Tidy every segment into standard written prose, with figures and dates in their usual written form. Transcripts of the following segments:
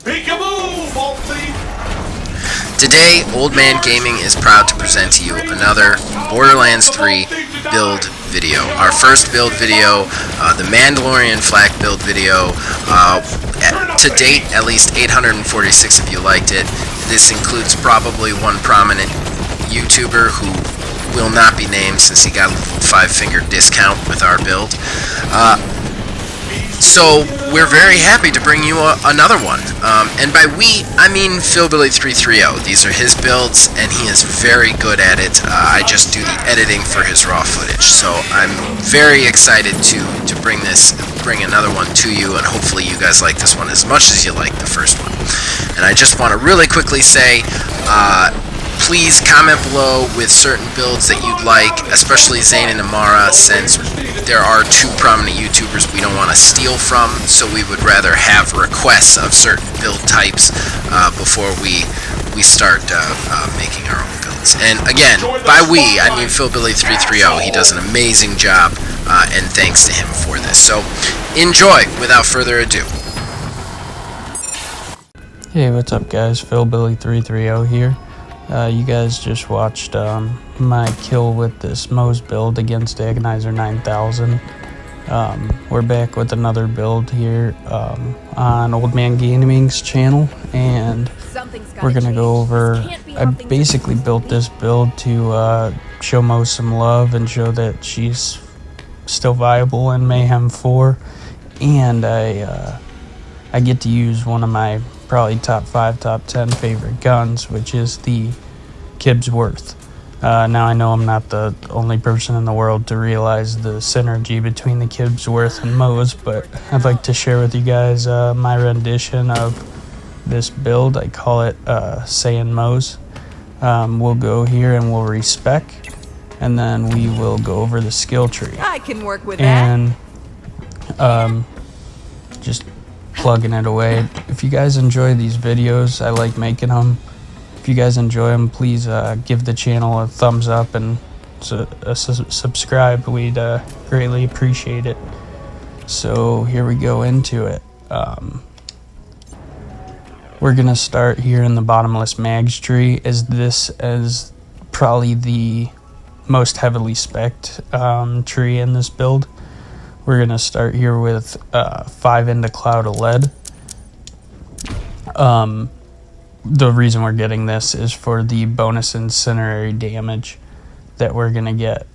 Peekaboo, Moze! Today, Old Man Gaming is proud to present to you another Borderlands 3 build video. Our first build video, the Mandalorian flag build video. To date, at least 846 of you liked it. This includes probably one prominent YouTuber who will not be named since he got a 5-finger discount with our build. So we're very happy to bring you another one, and by we, I mean Philbilly330. These are his builds, and he is very good at it. I just do the editing for his raw footage, so I'm very excited to bring another one to you, and hopefully you guys like this one as much as you like the first one. And I just want to really quickly say, please comment below with certain builds that you'd like, especially Zane and Amara, since there are two prominent YouTubers we don't want to steal from, so we would rather have requests of certain build types before we start making our own builds. And again, by we, I mean Philbilly330. He does an amazing job, and thanks to him for this. So enjoy, without further ado. Hey, what's up guys? Philbilly330 here. You guys just watched my kill with this Moze build against Agonizer 9000. We're back with another build here on Old Man Gaming's channel, and we're gonna go over. I basically built this build to show Moze some love and show that she's still viable in Mayhem 4, and I get to use one of my probably top 5, top 10 favorite guns, which is the Kibsworth. Now I know I'm not the only person in the world to realize the synergy between the Kibsworth and Moze, but I'd like to share with you guys my rendition of this build. I call it Saiyen Moze. We'll go here and we'll respec, and then we will go over the skill tree. I can work with and just plugging it away. If you guys enjoy these videos, I like making them. If you guys enjoy them, please give the channel a thumbs up and subscribe. We'd greatly appreciate it. So here we go into it. We're gonna start here in the bottomless mags tree, as this is probably the most heavily spec'd tree in this build. We're going to start here with 5 into Cloud of Lead. The reason we're getting this is for the bonus incendiary damage that we're going to get,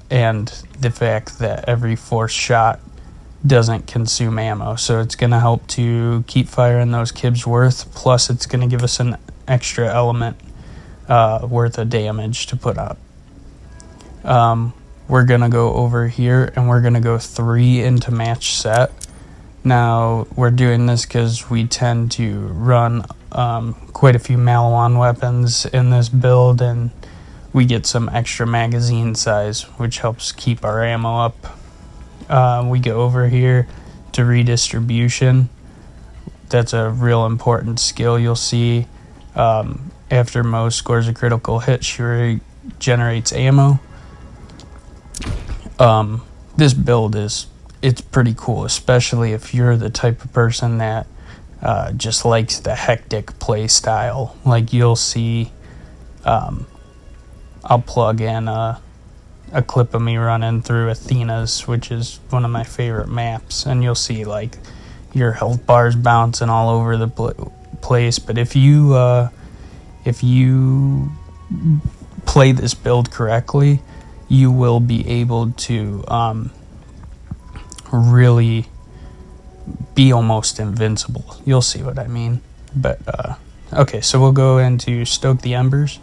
and the fact that every force shot doesn't consume ammo. So it's going to help to keep firing those Kibsworth, plus it's going to give us an extra element worth of damage to put up. We're going to go over here and we're going to go 3 into match set. Now, we're doing this because we tend to run quite a few Malawan weapons in this build, and we get some extra magazine size, which helps keep our ammo up. We go over here to redistribution. That's a real important skill. You'll see after Moze scores a critical hit, she regenerates ammo. This build it's pretty cool, especially if you're the type of person that just likes the hectic play style. Like, you'll see, I'll plug in a clip of me running through Athena's, which is one of my favorite maps, and you'll see like your health bars bouncing all over the place. But if you play this build correctly, you will be able to really be almost invincible. You'll see what I mean. But okay, so we'll go into Stoke the Embers.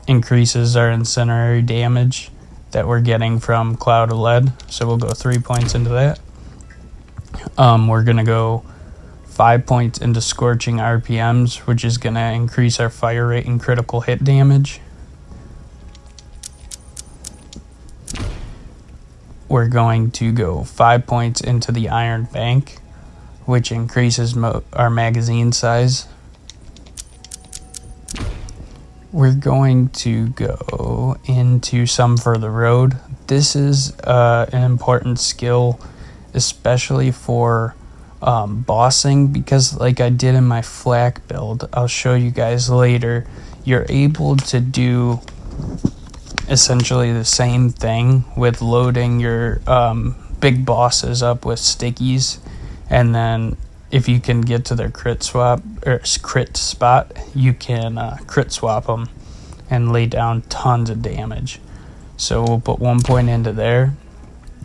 Increases our incendiary damage that we're getting from Cloud of Lead, so we'll go 3 points into that. We're gonna go 5 points into Scorching RPMs, which is gonna increase our fire rate and critical hit damage. We're going to go 5 points into the Iron Bank, which increases our magazine size. We're going to go into Some for the Road. This is an important skill, especially for bossing, because like I did in my flak build, I'll show you guys later, you're able to do essentially the same thing with loading your big bosses up with stickies, and then if you can get to their crit spot, you can crit swap them and lay down tons of damage. So we'll put 1 point into there.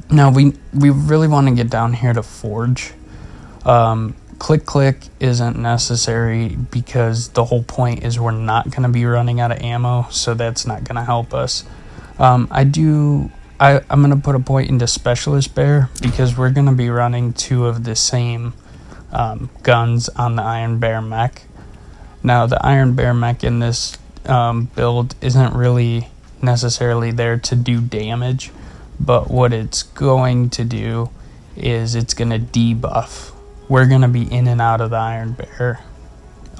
Now we really want to get down here to Forge. Click isn't necessary because the whole point is we're not going to be running out of ammo, so that's not going to help us. I'm going to put a point into Specialist Bear because we're going to be running 2 of the same guns on the Iron Bear mech. Now the Iron Bear mech in this build isn't really necessarily there to do damage, but what it's going to do is it's going to debuff. We're going to be in and out of the Iron Bear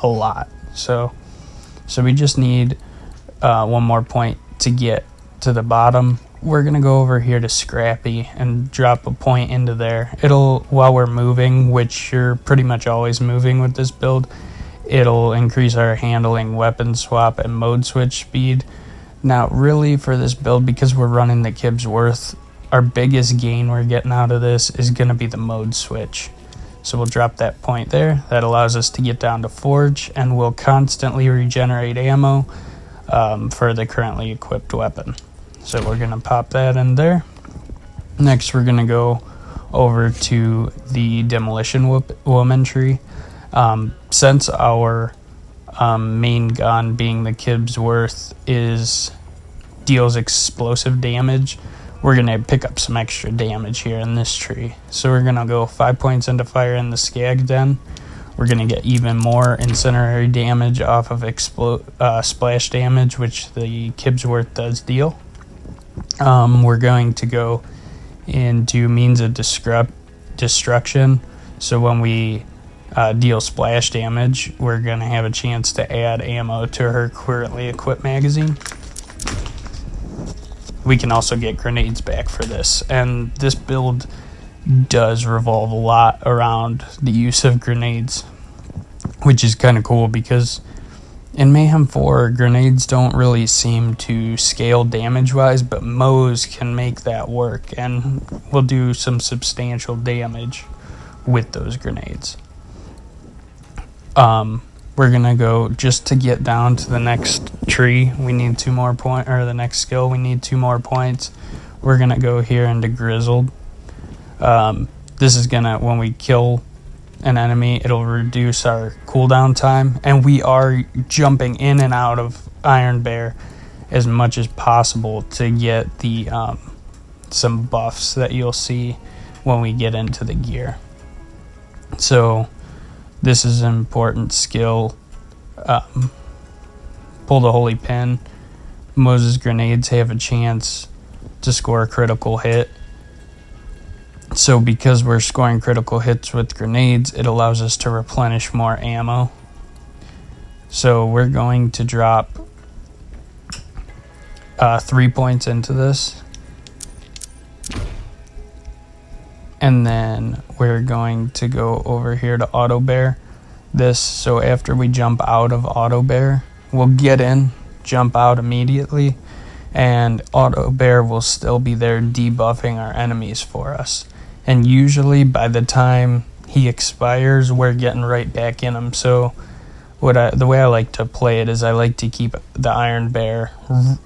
a lot, so we just need 1 more point to get to the bottom. We're going to go over here to Scrappy and drop a point into there. It'll, while we're moving, which you're pretty much always moving with this build, it'll increase our handling, weapon swap, and mode switch speed. Now, really, for this build, because we're running the Kib's Worth, our biggest gain we're getting out of this is going to be the mode switch. So we'll drop that point there. That allows us to get down to Forge, and we'll constantly regenerate ammo for the currently equipped weapon. So we're going to pop that in there. Next, we're going to go over to the Demolition Woman tree. Since our main gun, being the Kib's Worth, deals explosive damage, we're going to pick up some extra damage here in this tree. So we're going to go 5 points into fire in the Skag Den. We're going to get even more incendiary damage off of splash damage, which the Kib's Worth does deal. We're going to go into means of destruction. So when we deal splash damage, we're going to have a chance to add ammo to her currently equipped magazine. We can also get grenades back for this, and this build does revolve a lot around the use of grenades, which is kind of cool because in Mayhem 4, grenades don't really seem to scale damage-wise, but Moze can make that work, and will do some substantial damage with those grenades. We're going to go, just to get down to the next tree, we need 2 more points, or the next skill, we need 2 more points. We're going to go here into Grizzled. This is going to, when we kill an enemy, it'll reduce our cooldown time, and we are jumping in and out of Iron Bear as much as possible to get the some buffs that you'll see when we get into the gear. So this is an important skill. Pull the Holy Pin. Moze's grenades have a chance to score a critical hit. So because we're scoring critical hits with grenades, it allows us to replenish more ammo. So we're going to drop 3 points into this. And then we're going to go over here to Auto Bear this. So after we jump out of Auto Bear, we'll get in, jump out immediately, and Auto Bear will still be there debuffing our enemies for us. And usually by the time he expires, we're getting right back in him. So the way I like to play it is I like to keep the Iron Bear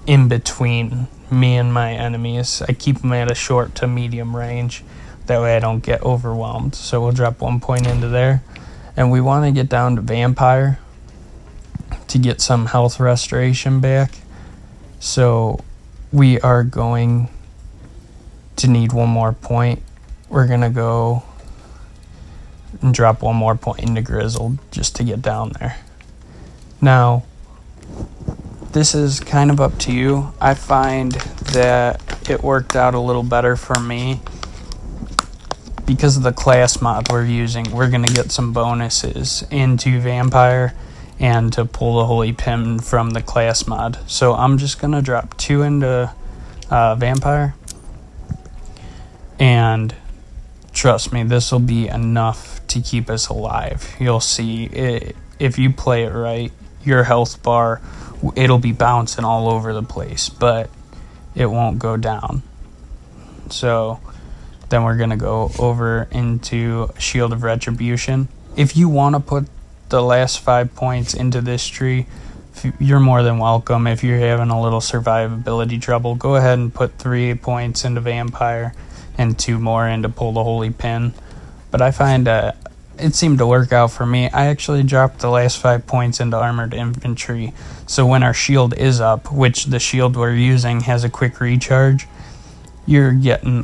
in between me and my enemies. I keep them at a short to medium range. That way I don't get overwhelmed. So we'll drop 1 point into there. And we want to get down to Vampire to get some health restoration back. So we are going to need 1 more point. We're going to go and drop 1 more point into Grizzled just to get down there. Now, this is kind of up to you. I find that it worked out a little better for me. Because of the class mod we're using, we're going to get some bonuses into Vampire and to pull the Holy Pin from the class mod. So I'm just going to drop 2 into Vampire. And trust me, this will be enough to keep us alive. You'll see it, if you play it right, your health bar, it'll be bouncing all over the place, but it won't go down. So then we're going to go over into Shield of Retribution. If you want to put the last 5 points into this tree, you're more than welcome. If you're having a little survivability trouble, go ahead and put 3 points into Vampire and 2 more into Pull the Holy Pin. But I find it seemed to work out for me. I actually dropped the last 5 points into Armored Infantry, so when our shield is up, which the shield we're using has a quick recharge, you're getting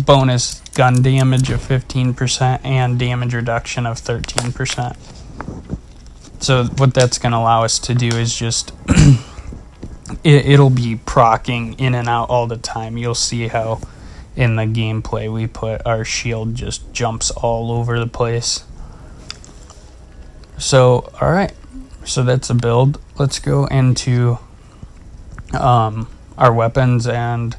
bonus gun damage of 15% and damage reduction of 13%. So what that's going to allow us to do is just it'll be proccing in and out all the time. You'll see how in the gameplay we put our shield just jumps all over the place. So alright, so that's a build. Let's go into our weapons and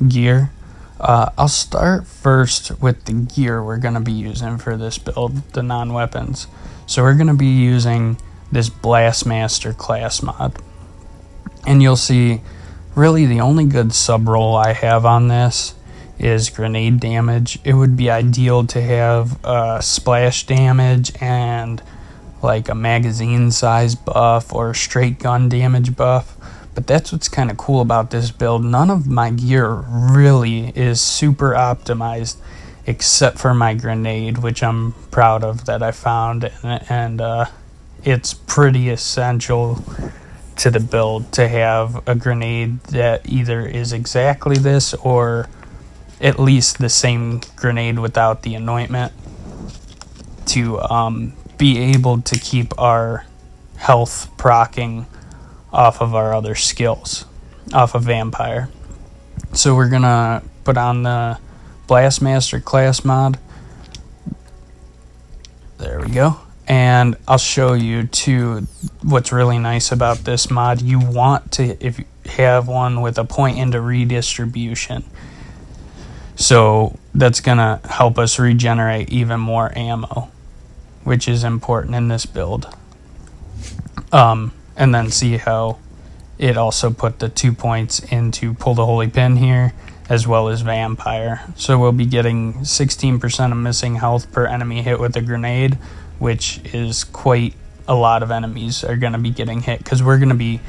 gear. I'll start first with the gear we're going to be using for this build, the non-weapons. So we're going to be using this Blastmaster class mod. And you'll see really the only good sub-roll I have on this is grenade damage. It would be ideal to have splash damage and like a magazine size buff or straight gun damage buff. But that's what's kind of cool about this build. None of my gear really is super optimized except for my grenade, which I'm proud of that I found, and it's pretty essential to the build to have a grenade that either is exactly this or at least the same grenade without the anointment to be able to keep our health proccing off of our other skills, off of Vampire. So we're gonna put on the Blastmaster class mod. There we go. And I'll show you too what's really nice about this mod. You want to, if you have one with a point into redistribution, so that's gonna help us regenerate even more ammo, which is important in this build. And then see how it also put the 2 points into Pull the Holy Pin here, as well as Vampire. So we'll be getting 16% of missing health per enemy hit with a grenade, which is quite a lot of enemies are going to be getting hit, because we're going to be,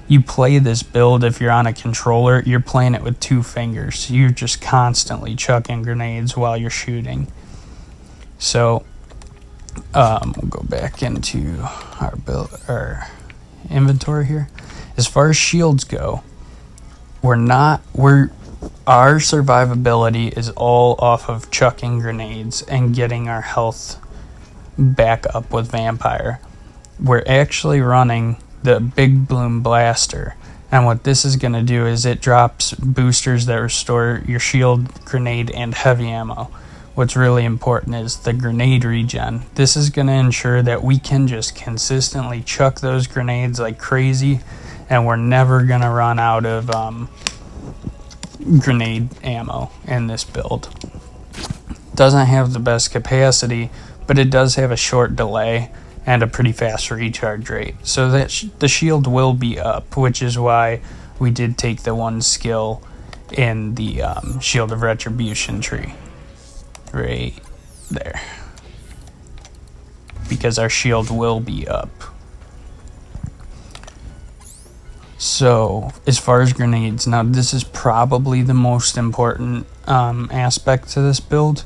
you play this build, if you're on a controller, you're playing it with 2 fingers. You're just constantly chucking grenades while you're shooting. So we'll go back into our build, our inventory here. As far as shields go, our survivability is all off of chucking grenades and getting our health back up with Vampire. We're actually running the Big Bloom Blaster, and what this is going to do is it drops boosters that restore your shield, grenade, and heavy ammo. What's really important is the grenade regen. This is going to ensure that we can just consistently chuck those grenades like crazy, and we're never going to run out of grenade ammo in this build. Doesn't have the best capacity, but it does have a short delay and a pretty fast recharge rate. So that the shield will be up, which is why we did take the 1 skill in the Shield of Retribution tree. Right there. Because our shield will be up. So, as far as grenades, now this is probably the most important aspect to this build.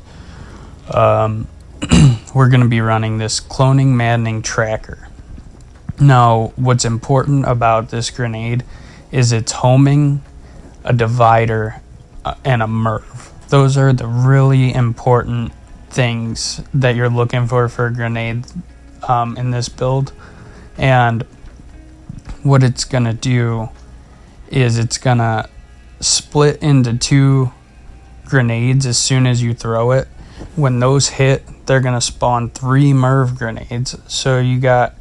We're going to be running this Cloning Maddening Tracker. Now, what's important about this grenade is it's homing, a divider, and a MIRV. Those are the really important things that you're looking for a grenade in this build. And what it's going to do is it's going to split into 2 grenades as soon as you throw it. When those hit, they're going to spawn 3 MIRV grenades. So you got,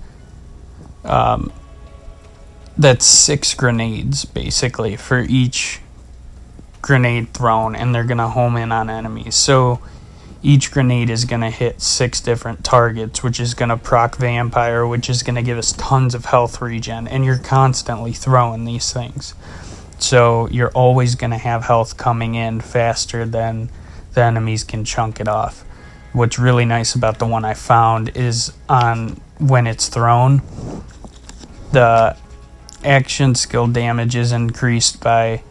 that's 6 grenades basically for each grenade thrown, and they're going to home in on enemies. So each grenade is going to hit 6 different targets, which is going to proc Vampire, which is going to give us tons of health regen, and you're constantly throwing these things. So you're always going to have health coming in faster than the enemies can chunk it off. What's really nice about the one I found is on when it's thrown, the action skill damage is increased by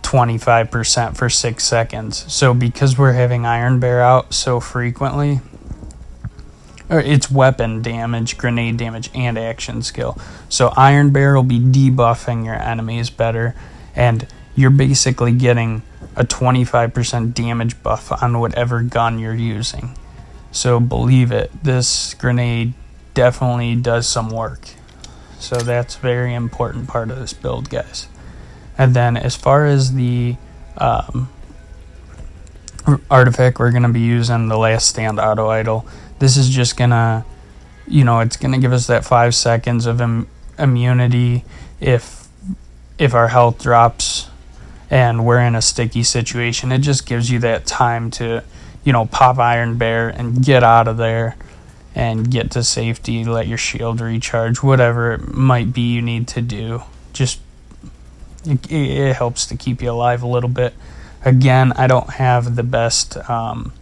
25% for 6 seconds. So because we're having Iron Bear out so frequently, or it's weapon damage, grenade damage, and action skill. So Iron Bear will be debuffing your enemies better, and you're basically getting a 25% damage buff on whatever gun you're using. So believe it, this grenade definitely does some work. So that's a very important part of this build, guys. And then as far as the artifact, we're going to be using the Last Stand Auto Idol. This is just going to, it's going to give us that 5 seconds of immunity if our health drops and we're in a sticky situation. It just gives you that time to, pop Iron Bear and get out of there and get to safety, let your shield recharge, whatever it might be you need to do. Just it helps to keep you alive a little bit. Again, I don't have the best, substats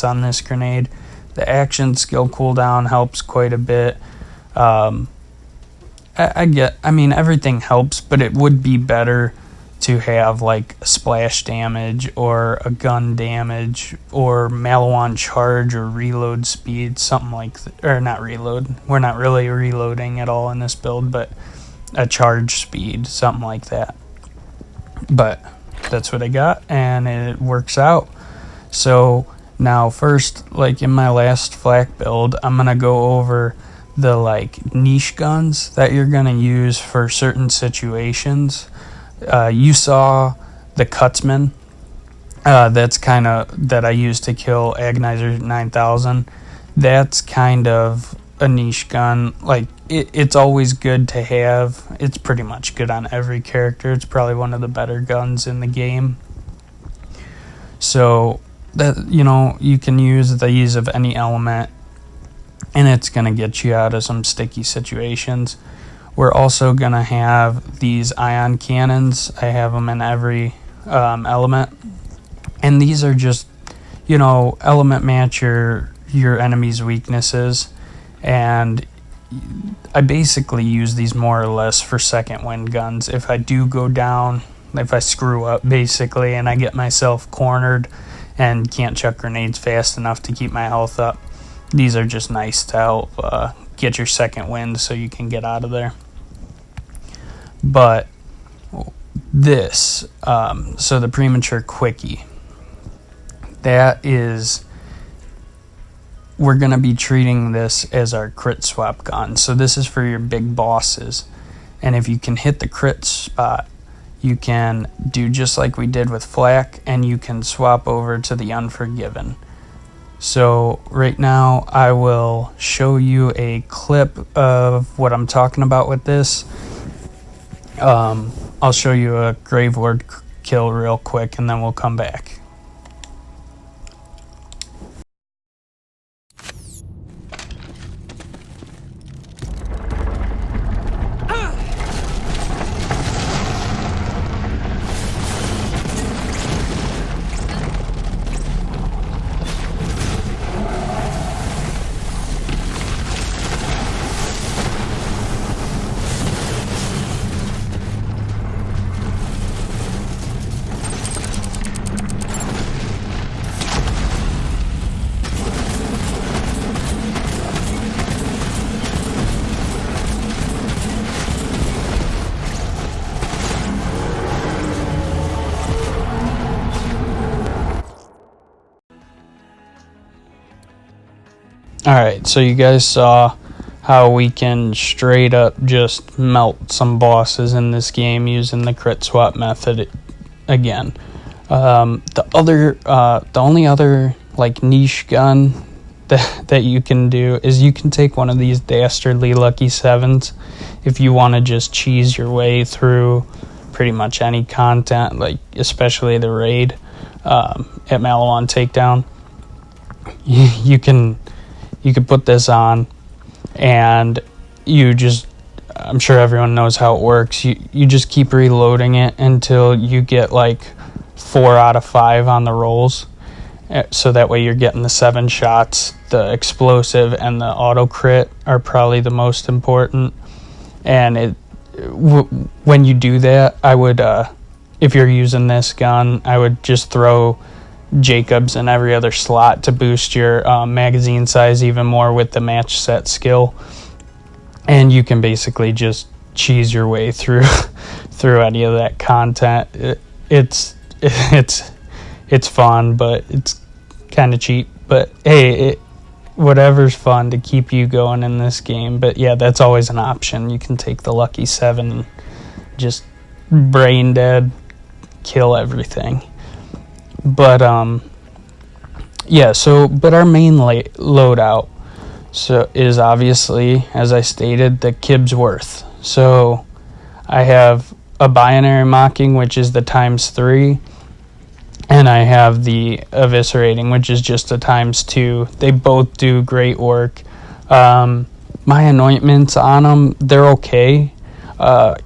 on this grenade. The action skill cooldown helps quite a bit. Everything helps, but it would be better to have like splash damage or a gun damage or Malawan charge or reload speed, something like or not reload. We're not really reloading at all in this build, but a charge speed, something like that. But that's what I got, and it works out. So now first, like in my last flak build, I'm gonna go over the like niche guns that you're gonna use for certain situations. You saw the Cutsman. That's kind of that I used to kill Agonizer 9000. That's kind of a niche gun. Like it's always good to have. It's pretty much good on every character. It's probably one of the better guns in the game. So that you can use these of any element, and it's gonna get you out of some sticky situations. We're also going to have these ion cannons. I have them in every element. And these are just, element match your enemy's weaknesses. And I basically use these more or less for second wind guns. If I do go down, if I screw up basically, and I get myself cornered and can't chuck grenades fast enough to keep my health up, these are just nice to help get your second wind so you can get out of there. But this, so the premature quickie, that is, we're going to be treating this as our crit swap gun. So this is for your big bosses. And if you can hit the crit spot, you can do just like we did with flak, and you can swap over to the Unforgiven. So right now I will show you a clip of what I'm talking about with this. I'll show you a Grave Lord kill real quick, and then we'll come back. Alright, so you guys saw how we can straight up just melt some bosses in this game using the crit swap method again. The only other like niche gun that you can do is you can take one of these dastardly Lucky 7s if you want to just cheese your way through pretty much any content, like especially the raid. at Malawan Takedown. You can put this on, and I'm sure everyone knows how it works. You just keep reloading it until you get like 4 out of 5 on the rolls. So that way you're getting the 7 shots. The explosive and the auto crit are probably the most important. And when you do that, I would, if you're using this gun, I would just throw Jacobs in every other slot to boost your magazine size even more with the match set skill. And you can basically just cheese your way through any of that content. It's fun, but it's kind of cheap. But hey, whatever's fun to keep you going in this game. But yeah, that's always an option. You can take the Lucky 7 and just brain dead, kill everything. But yeah, but our main loadout is obviously, as I stated, the Kibsworth. So I have a binary mocking, which is the ×3, and I have the eviscerating, which is just a ×2. They both do great work. My anointments on them, they're okay.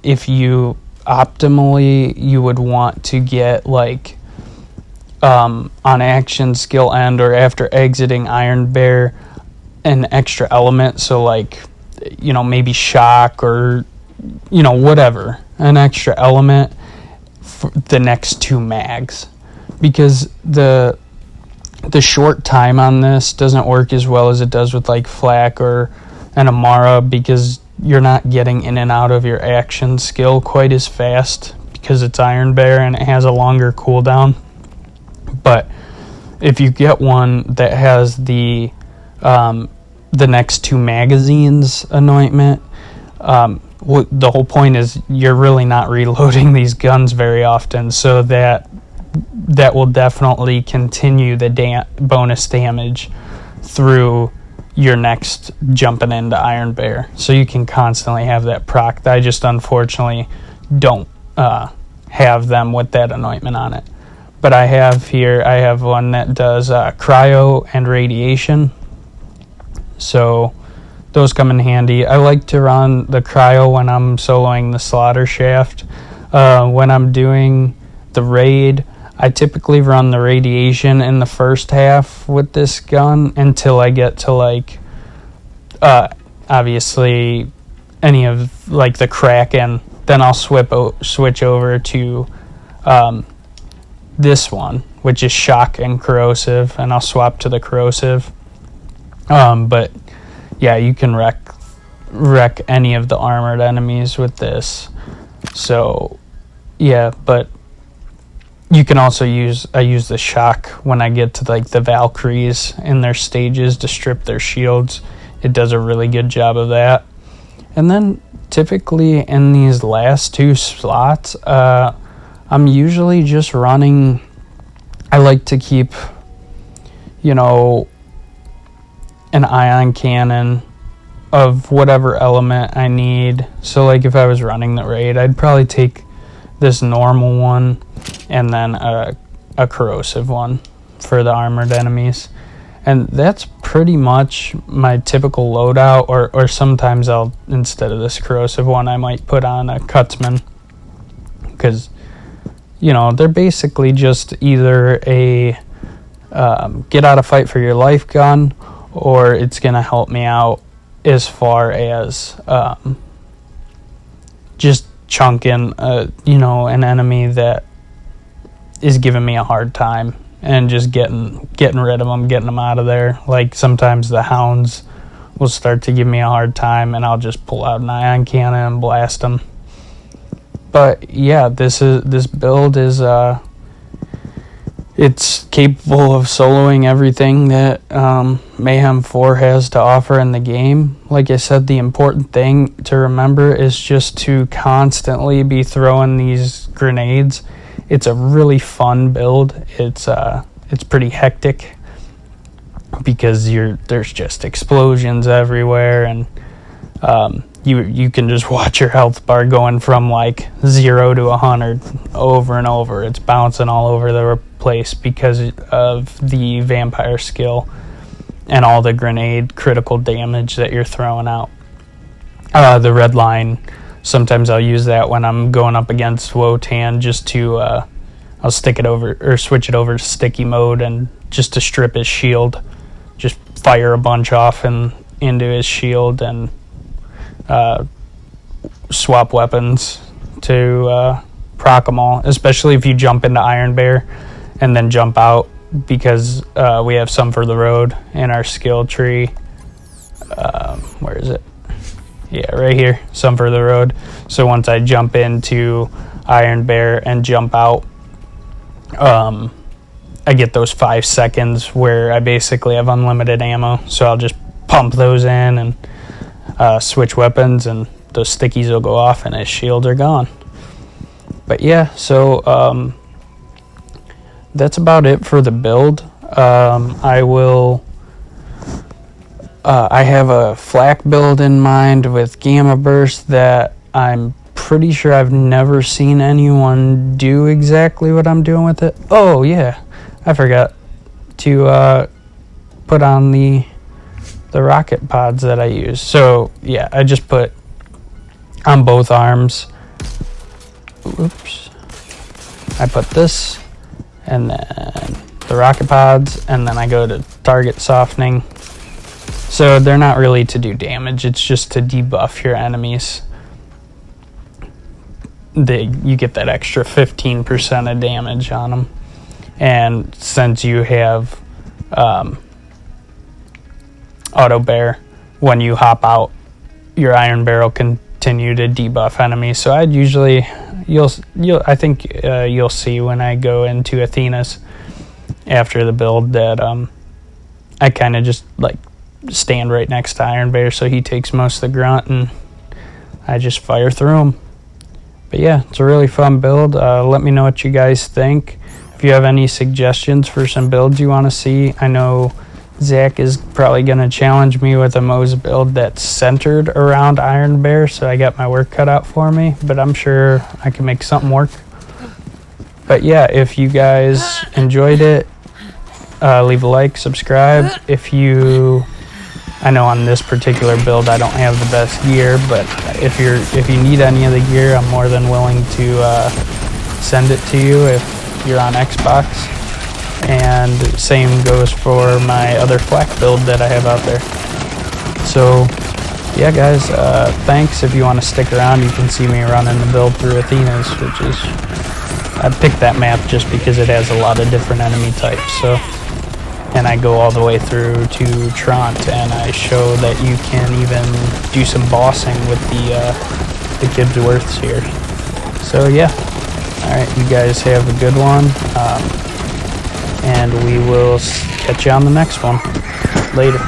If you optimally, you would want to get like on action, skill end, or after exiting Iron Bear, an extra element. So like, maybe shock or whatever, an extra element for the next 2 mags, because the short time on this doesn't work as well as it does with like Flak or an Amara, because you're not getting in and out of your action skill quite as fast because it's Iron Bear and it has a longer cooldown. But if you get one that has the next 2 magazines anointment, the whole point is you're really not reloading these guns very often, so that will definitely continue the bonus damage through your next jumping into Iron Bear. So you can constantly have that proc. I just unfortunately don't have them with that anointment on it. But I have one that does cryo and radiation. So those come in handy. I like to run the cryo when I'm soloing the Slaughter Shaft. When I'm doing the raid, I typically run the radiation in the first half with this gun until I get to like, obviously, any of like the Kraken. Then I'll switch over to this one, which is shock and corrosive, and I'll swap to the corrosive. But yeah, you can wreck any of the armored enemies with this. So yeah, but you can also I use the shock when I get to like the Valkyries in their stages to strip their shields. It does a really good job of that. And then typically in these last 2 slots, I'm usually just running, I like to keep, an ion cannon of whatever element I need. So like if I was running the raid, I'd probably take this normal one and then a corrosive one for the armored enemies. And that's pretty much my typical loadout, or sometimes I'll, instead of this corrosive one, I might put on a Cutsman, because they're basically just either a get out of fight for your life gun, or it's going to help me out as far as just chunking, an enemy that is giving me a hard time, and just getting rid of them, getting them out of there. Like sometimes the hounds will start to give me a hard time, and I'll just pull out an ion cannon and blast them. But yeah, this build is it's capable of soloing everything that Mayhem 4 has to offer in the game. Like I said, the important thing to remember is just to constantly be throwing these grenades. It's a really fun build. It's pretty hectic because there's just explosions everywhere, and you can just watch your health bar going from like 0 to 100 over and over. It's bouncing all over the place because of the vampire skill and all the grenade critical damage that you're throwing out. The red line, sometimes I'll use that when I'm going up against Wotan, just to I'll stick it over or switch it over to sticky mode, and just to strip his shield, just fire a bunch off and into his shield, and swap weapons to proc them all, especially if you jump into Iron Bear and then jump out, because we have some for the road in our skill tree. Where is it? Yeah, right here, some for the road. So once I jump into Iron Bear and jump out, I get those 5 seconds where I basically have unlimited ammo, so I'll just pump those in and switch weapons, and those stickies will go off and his shields are gone. But yeah, so that's about it for the build. I have a flak build in mind with Gamma Burst that I'm pretty sure I've never seen anyone do exactly what I'm doing with it. Oh yeah, I forgot to put on the rocket pods that I use. So yeah, I just put on both arms. Oops. I put this and then the rocket pods, and then I go to target softening. So they're not really to do damage, it's just to debuff your enemies. You get that extra 15% of damage on them. And since you have auto bear, when you hop out, your iron bear will continue to debuff enemies. So I'd usually, I think you'll see when I go into Athena's after the build that I kind of just like stand right next to Iron Bear, so he takes most of the grunt and I just fire through him. But yeah, it's a really fun build. Let me know what you guys think. If you have any suggestions for some builds you want to see, I know Zach is probably going to challenge me with a Moze build that's centered around Iron Bear, so I got my work cut out for me, but I'm sure I can make something work. But yeah, if you guys enjoyed it, leave a like, subscribe. I know on this particular build I don't have the best gear, but if you need any of the gear, I'm more than willing to send it to you if you're on Xbox. And same goes for my other flak build that I have out there. So yeah guys, thanks. If you want to stick around, you can see me running the build through Athena's, which is, I picked that map just because it has a lot of different enemy types. So, and I go all the way through to Trant, and I show that you can even do some bossing with the Gibbsworths here. So yeah, alright, you guys have a good one, and we will catch you on the next one. Later.